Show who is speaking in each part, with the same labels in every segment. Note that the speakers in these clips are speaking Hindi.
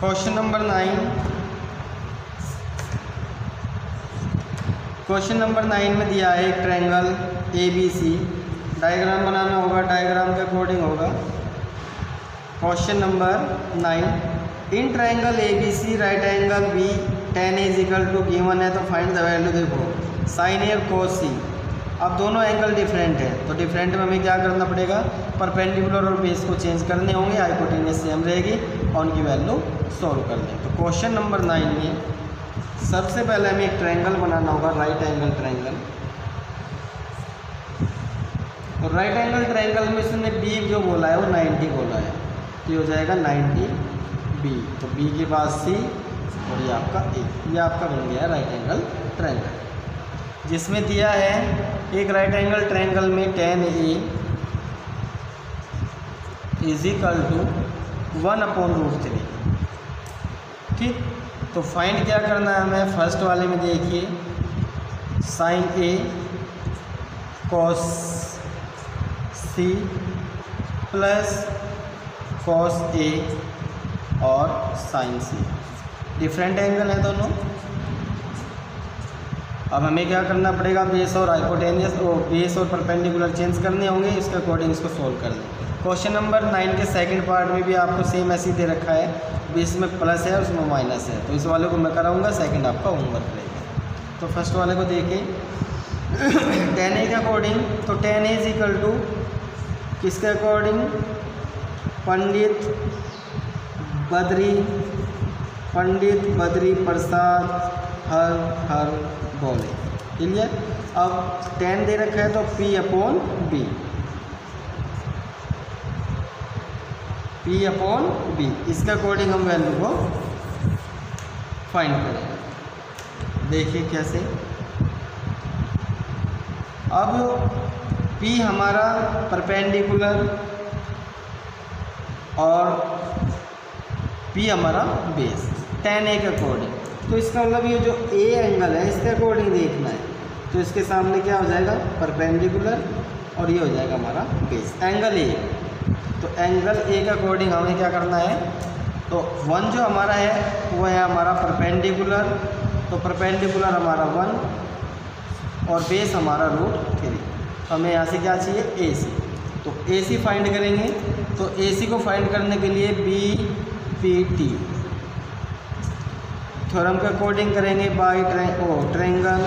Speaker 1: Question number 9। क्वेश्चन नंबर 9 में दिया है एक ट्रायंगल ABC। डायग्राम बनाना होगा, डायग्राम के अकॉर्डिंग होगा। Question number 9, in triangle ABC right angle B tan A = given है, तो फाइंड द वैल्यू। देखो साइन A और cos C, अब दोनों एंगल डिफरेंट है, तो डिफरेंट में हमें क्या करना पड़ेगा, परपेंडिकुलर और बेस को चेंज करने होंगे, हाइपोटेन्यूस सेम रहेगी और उनकी वैल्यू सॉल्व कर दें। तो क्वेश्चन नंबर 9 में सबसे पहले हमें एक ट्रायंगल बनाना होगा, राइट एंगल ट्रायंगल। और राइट एंगल ट्रायंगल में इसने बी जो बोला है वो 90 बोला है, तो ये हो जाएगा 90 बी। तो बी के बाद सी और ये आपका ए, ये आपका बन गया राइट एंगल ट्रायंगल, जिसमें दिया है एक राइट एंगल ट्रायंगल में tan A = 1/√3। ठीक, तो फाइंड क्या करना है हमें, फर्स्ट वाले में देखिए sine A cos C plus cos A और साइन C, डिफरेंट एंगल है दोनों। अब हमें क्या करना पड़ेगा, बेस और हाइपोटेन्यूस और बेस और परपेंडिकुलर चेंज करने होंगे, इसके अकॉर्डिंग इसको सोल्व कर दें। क्वेश्चन नंबर 9 के सेकंड पार्ट में भी आपको सेम ऐसे दे रखा है, बीच में प्लस है उसमें माइनस है, तो इस वाले को मैं कराऊंगा, सेकंड आपका होमवर्क रहेगा। तो फर्स्ट वाले को देखिए tan A के अकॉर्डिंग, तो tan A = किसके अकॉर्डिंग, पंडित बद्री प्रसाद हर बोले। क्लियर। अब tan दे रखा है तो P/B, इसके अकॉर्डिंग हम वैल्यू को फाइंड करेंगे। देखिए कैसे, अब P हमारा परपेंडिकुलर और P हमारा बेस, tan A के अकॉर्डिंग, तो इसका मतलब ये जो A एंगल है इसके अकॉर्डिंग देखना है, तो इसके सामने क्या हो जाएगा, परपेंडिकुलर और ये हो जाएगा हमारा बेस, एंगल A। तो एंगल A के अकॉर्डिंग हमें क्या करना है, तो 1 जो हमारा है वो है हमारा परपेंडिकुलर, तो परपेंडिकुलर हमारा 1 और बेस हमारा √3। हमें यहाँ से क्या चाहिए, AC, तो AC फाइंड करेंगे। तो AC को फाइंड करने के लिए BPT थ्योरम के अकॉर्डिंग करेंगे, by triangle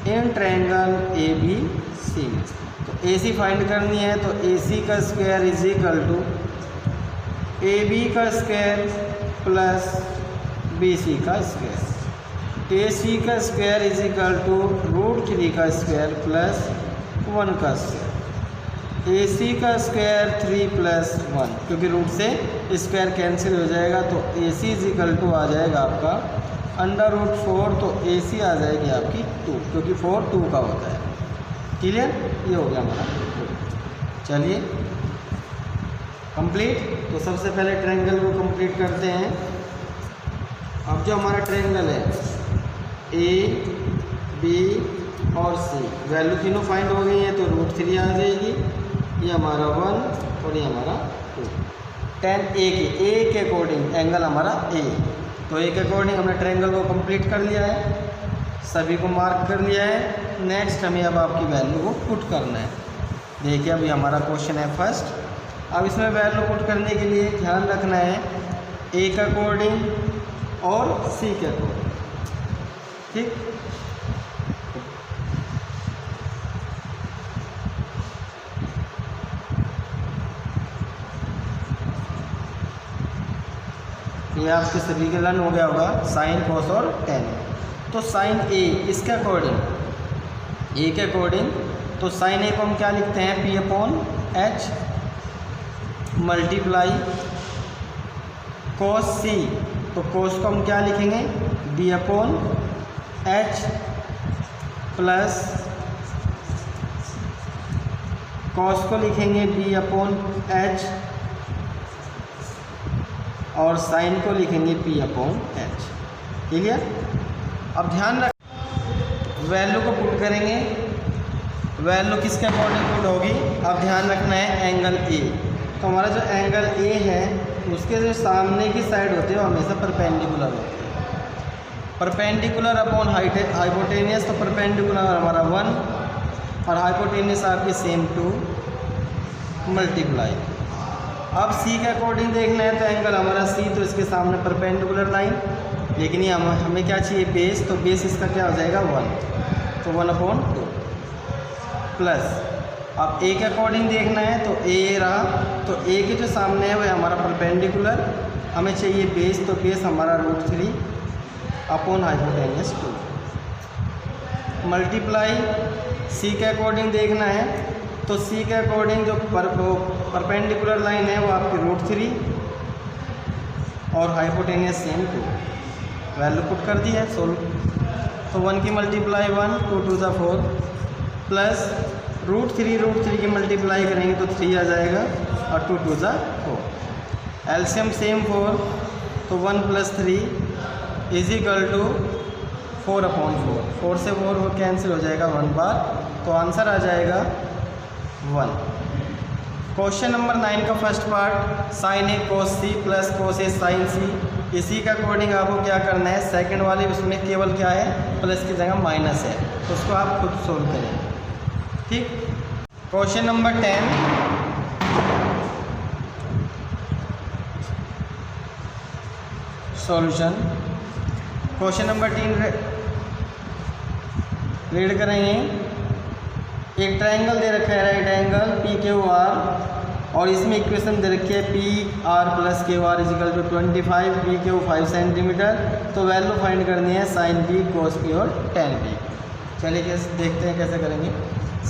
Speaker 1: in triangle ABC। तो AC फाइंड करनी है, तो AC का स्क्वायर = AB का स्क्वायर प्लस BC का स्क्वायर। AC का स्क्वायर √3 का स्क्वायर प्लस 1 का स्क्वायर। AC का स्क्वायर 3 + 1, क्योंकि रूट से स्क्वायर कैंसिल हो जाएगा, तो AC = आ जाएगा आपका √4, तो AC आ जाएगी आपकी 2, क्योंकि 4 2 का होता है। क्लियर, ये हो गया हमारा। चलिए कंप्लीट। तो सबसे पहले ट्रायंगल को कंप्लीट करते हैं। अब जो हमारा ट्रायंगल है A, B और C, वैल्यू तीनों फाइंड हो गई है, तो √3 आ जाएगी, ये हमारा 1 और ये हमारा 2। tan A के अकॉर्डिंग एंगल हमारा A, तो A के अकॉर्डिंग हमने ट्रायंगल को कंप्लीट कर लिया है, सभी को मार्क कर लिया है। नेक्स्ट हमें अब आपकी वैल्यू को पुट करना है। देखिए अभी हमारा क्वेश्चन है फर्स्ट। अब इसमें वैल्यू पुट करने के लिए ध्यान रखना है A के अकॉर्डिंग और C के अकॉर्डिंग। ठीक, ये आपके सभी के लर्न हो गया होगा, साइन, कोस और tan। तो साइन A इसके अकॉर्डिंग, A के अकॉर्डिंग, तो साइन A को हम क्या लिखते हैं, P/H मल्टीप्लाई कोस C, तो कोस को हम क्या लिखेंगे, B/H प्लस कॉस को लिखेंगे B/H और साइन को लिखेंगे P/H। क्लियर। अब ध्यान रख, वैल्यू को पुट करेंगे, वैल्यू किसके अकॉर्डिंग पुट होगी, अब ध्यान रखना है एंगल A। तो हमारा जो एंगल A है उसके जो सामने की साइड होती है वो हमेशा परपेंडिकुलर होती है। परपेंडिकुलर अपॉन हाइपोटेनियस, तो परपेंडिकुलर हमारा 1 और हाइपोटेनियस आपकी सेम 2 मल्टीप्लाई। अब सी के अकॉर्डिंग देखना है तो एंगल हमारा सी, तो इसके सामने परपेंडिकुलर लाइन, लेकिन ये हमें क्या चाहिए बेस, तो बेस इसका क्या हो जाएगा 1, तो 1/2 प्लस। अब ए के अकॉर्डिंग देखना है तो ए रहा, तो ए के जो सामने है वह हमारा परपेंडिकुलर, हमें चाहिए बेस, तो बेस हमारा √3 अपॉन हाइपोटेनियस 2 मल्टीप्लाई। सी के अकॉर्डिंग देखना है तो सी के अकॉर्डिंग जो परपेंडिकुलर लाइन है वो आपकी √3 और हाइपोटेनियस सेम 2, वैल्यू पुट कर दी है, सोल्व। तो 1 की मल्टीप्लाई 1, 2 2 ज़ा 4 प्लस √3 की मल्टीप्लाई करेंगे तो 3 आ जाएगा और 2 2 ज़ा 4, एलसीएम सेम 4, तो 1 + 3 इज इक्वल टू 4/4, 4 से 4 वो कैंसिल हो जाएगा 1 बार, तो आंसर आ जाएगा 1। क्वेश्चन नंबर 9 का first part sin A cos C plus cos A sin C, इसी का अकॉर्डिंग आपको क्या करना है, सेकंड वाले उसमें केवल क्या है प्लस की जगह माइनस है, तो उसको आप खुद सोल्व करें। ठीक। Question number 10, solution. Question number 3 read करेंगे। एक ट्रायंगल दे रखा है, राइट एंगल PQR, और इसमें इक्वेशन दे रखी है PR + QR = 25, PQ 5 सेंटीमीटर, तो वैल्यू फाइंड करनी है sin B cos B और tan B। चलिए कैसे देखते हैं कैसे करेंगे।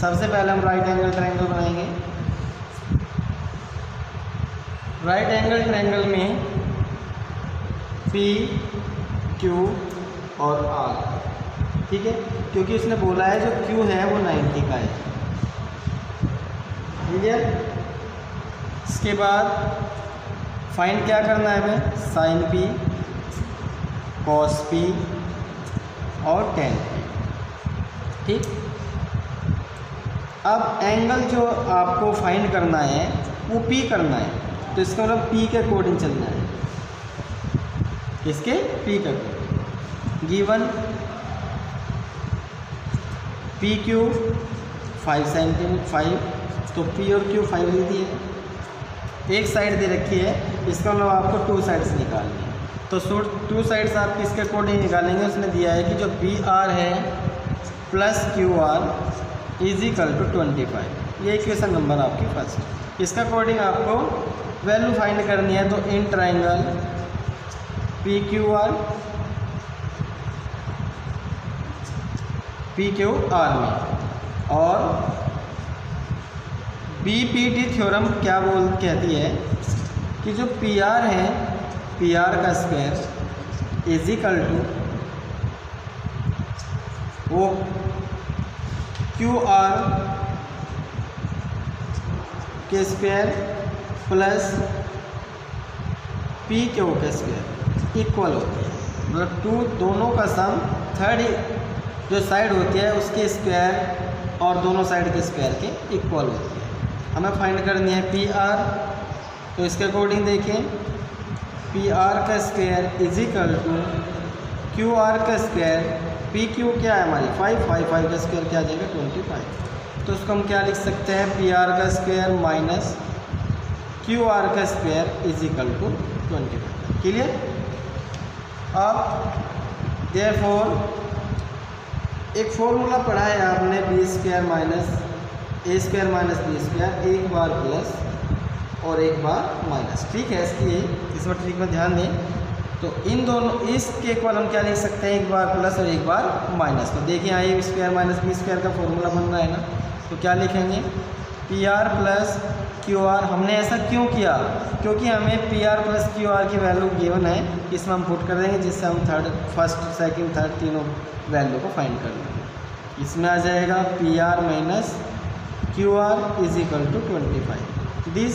Speaker 1: सबसे पहले हम राइट एंगल ट्रायंगल बनाएंगे। राइट एंगल ट्रायंगल में P, Q और R, ठीक है, क्योंकि उसने बोला है जो Q है वो 90 का है, क्लियर। इसके बाद फाइंड क्या करना है हमें, sin P, cos P और tan P, ठीक। अब एंगल जो आपको फाइंड करना है वो P करना है, तो इसका मतलब P के अकॉर्डिंग चलना है, इसके P के अकॉर्डिंग। गिवन PQ 5 सेंटीमीटर 5, तो P और Q 5 दे दिए, एक साइड दे रखी है, इसका मतलब आपको 2 साइड्स निकालनी है, तो 2 साइड्स आप किसके अकॉर्डिंग निकालेंगे, उसने दिया है कि जो PR है प्लस QR = 25, ये इक्वेशन नंबर आपकी फर्स्ट। इसका अकॉर्डिंग आपको वैल्यू फाइंड करनी है, तो इन ट्रायंगल PQR में, और BPT थ्योरम क्या कहती है कि जो PR है, PR का स्क्वायर = वो QR के स्क्वायर प्लस PQ के स्क्वायर इक्वल होती है, मतलब 2 दोनों का सम, थर्ड जो साइड होती है उसके स्क्वायर और दोनों साइड के स्क्वायर के इक्वल होती है। हमें फाइंड करनी है PR, तो इसके अकॉर्डिंग देखें PR का स्क्वायर = QR का स्क्वायर, PQ क्या है हमारी 5 का स्क्वायर क्या आ जाएगा 25, तो उसको हम क्या लिख सकते हैं, PR का स्क्वायर माइनस QR का स्क्वायर = 25, क्लियर। अब देयरफॉर एक फॉर्मूला पढ़ा है आपने, B² - A² - B², एक बार प्लस और एक बार माइनस, ठीक है। इसलिए इस बार ट्रिक में ध्यान दें, तो इन दोनों इसके इक्वल हम क्या लिख सकते हैं, एक बार प्लस और एक बार माइनस। तो देखिए यहाँ A² - B² का फॉर्मूला बन रहा है ना, तो क्या लिखेंगे PR + QR। हमने ऐसा क्यों किया, क्योंकि हमें PR + QR की वैल्यू गिवन है, इसमें हम पुट कर देंगे, जिससे हम फर्स्ट सेकंड थर्ड तीनों वैल्यू को फाइंड कर लेंगे। इसमें आ जाएगा PR - QR = 25, this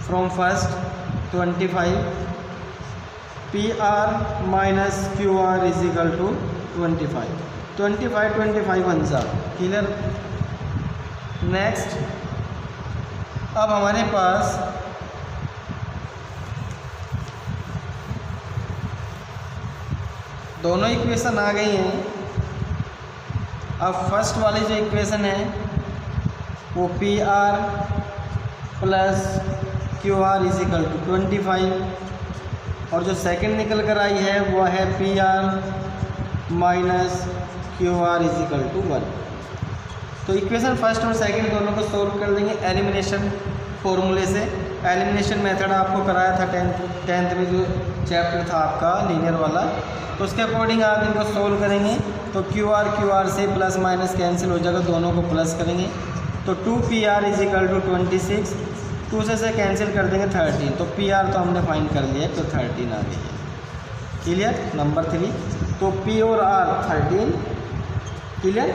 Speaker 1: from first 25, PR - QR = 25, 25 answer, clear. Next, अब हमारे पास दोनों इक्वेशन आ गई हैं। अब फर्स्ट वाली जो इक्वेशन है वो P R plus Q R is equal to 25 और जो सेकंड निकल कर आई है वो है P R minus Q R is equal to 1। तो इक्वेशन फर्स्ट और सेकंड दोनों को सोल्व कर देंगे एलिमिनेशन फॉर्मूले से। एलिमिनेशन मेथड आपको कराया था टेंथ में जो चैप्टर था आपका लीनियर वाला, तो उसके अकॉर्डिंग आप इनको सोल्व करेंगे। तो क्यू आर से प्लस माइनस कैंसिल हो जाएगा, दोनों को प्लस करेंगे तो 2PR इज इक्वल टू 26, 2 से कैंसिल कर देंगे 13। तो PR तो हमने फाइंड कर लिया तो 13 आ गई है। क्लियर। नंबर 3, तो P और R 13। क्लियर।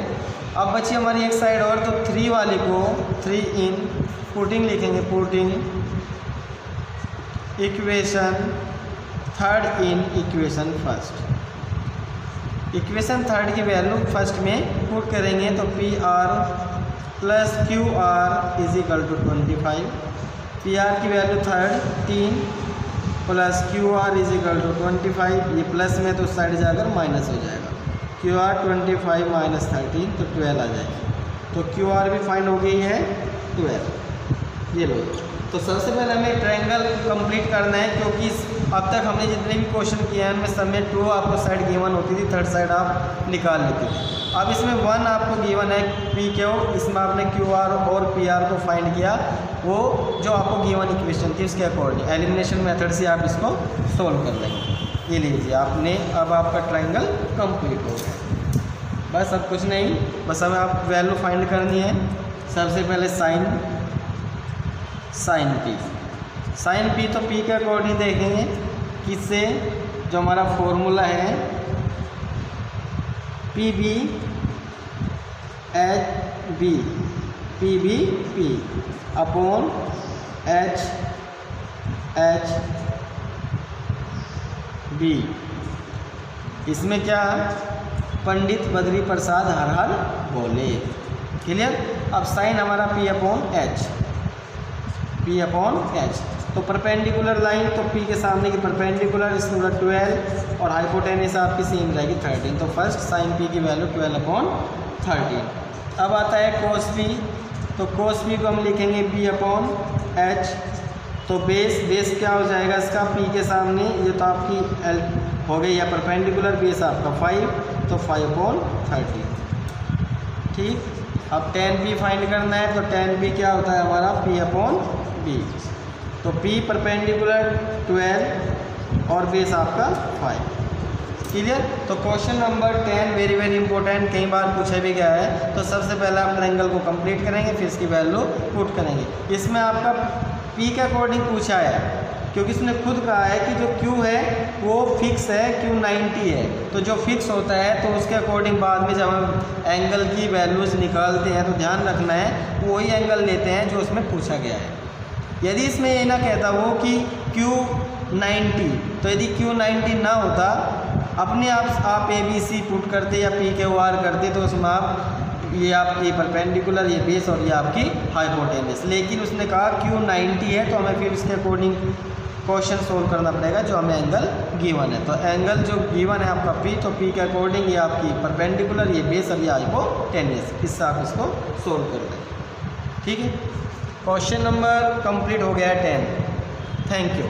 Speaker 1: अब बची हमारी एक साइड और, तो 3 वाले को 3 इन पुटिंग लिखेंगे, putting equation third in equation first. Equation third की वैल्यू फर्स्ट में पुट करेंगे तो P R plus Q R is equal to 25। P R की value third 3 plus Q R is equal to 25, ये प्लस में तो साइड जाकर माइनस हो जाएगा। क्यू आर 25 माइनस 13 तो 12 आ जाएगी। तो क्यू आर भी फाइंड हो गई है 12। ये लो। तो सबसे पहले हमें ट्रायंगल कंप्लीट करना है, क्योंकि अब तक हमने जितने भी क्वेश्चन किए हैं उनमें सब में 2 आपको साइड गिवन होती थी, थर्ड साइड आप निकाल लेते थे। अब इसमें 1 आपको गिवन है पी क्यू, इसमें आपने क्यू आर और पी आर को फाइंड किया, वो जो आपको गिवन इक्वेशन थी उसके अकॉर्डिंग एलिमिनेशन मेथड से आप इसको सोल्व कर लेंगे। ये लीजिए आपने, अब आपका ट्रायंगल कंप्लीट हो गया। बस अब कुछ नहीं, बस हमें आप वैल्यू फाइंड करनी है। सबसे पहले साइन पी तो पी के अकॉर्डिंग देखेंगे किससे, जो हमारा फॉर्मूला है P B H B, P B P upon H H B. इसमें क्या, पंडित बद्री प्रसाद हर हर बोले। क्लियर। अब साइन हमारा P upon H, P upon H. तो परपेंडिकुलर लाइन तो पी के सामने की परपेंडिकुलर, इसमें 12 और हाइपोटेनस आपकी सेम रहेगी 13। तो फर्स्ट साइन पी की वैल्यू 12 अपॉन 13। अब आता है कोस पी, तो कोस पी को हम लिखेंगे बी अपॉन एच। तो बेस क्या हो जाएगा इसका, पी के सामने ये तो आपकी एल हो गई है परपेंडिकुलर, बेस आपका 5 तो 5 अपॉन 13। ठीक। अब tan p फाइंड करना है, तो tan p क्या होता है हमारा p अपॉन b। तो p परपेंडिकुलर 12 और बेस आपका 5। क्लियर। तो question number 10 very very important, कई बार पूछा भी गया है। तो सबसे पहले आप ट्रायंगल को कंप्लीट करेंगे, फिर इसकी वैल्यू पुट करेंगे। इसमें आपका p के अकॉर्डिंग पूछा है, क्योंकि इसने खुद कहा है कि जो Q है वो फिक्स है, Q 90 है। तो जो फिक्स होता है तो उसके अकॉर्डिंग बाद में जब हम एंगल की वैल्यूज़ निकालते हैं तो ध्यान रखना है वही एंगल लेते हैं जो उसमें पूछा गया है। यदि इसमें ये ना कहता वो कि Q 90, तो यदि Q 90 ना होता, अपने आप ABC पुट करते या PQR करते, तो उसमें आप ये आपकी परपेंडिकुलर, ये बेस और ये आपकी हाइपोटेनस। लेकिन उसने कहा Q 90 है, तो हमें फिर उसके अकॉर्डिंग क्वेश्चन सोल्व करना पड़ेगा जो हमें एंगल गिवन है। तो एंगल जो गिवन है आपका P, तो P के अकॉर्डिंग ये आपकी परपेंडिकुलर, ये बेस और ये हाइपोटेनस, इससे आप इसको सोल्व कर दें। ठीक है। क्वेश्चन नंबर कंप्लीट हो गया है 10। Thank you.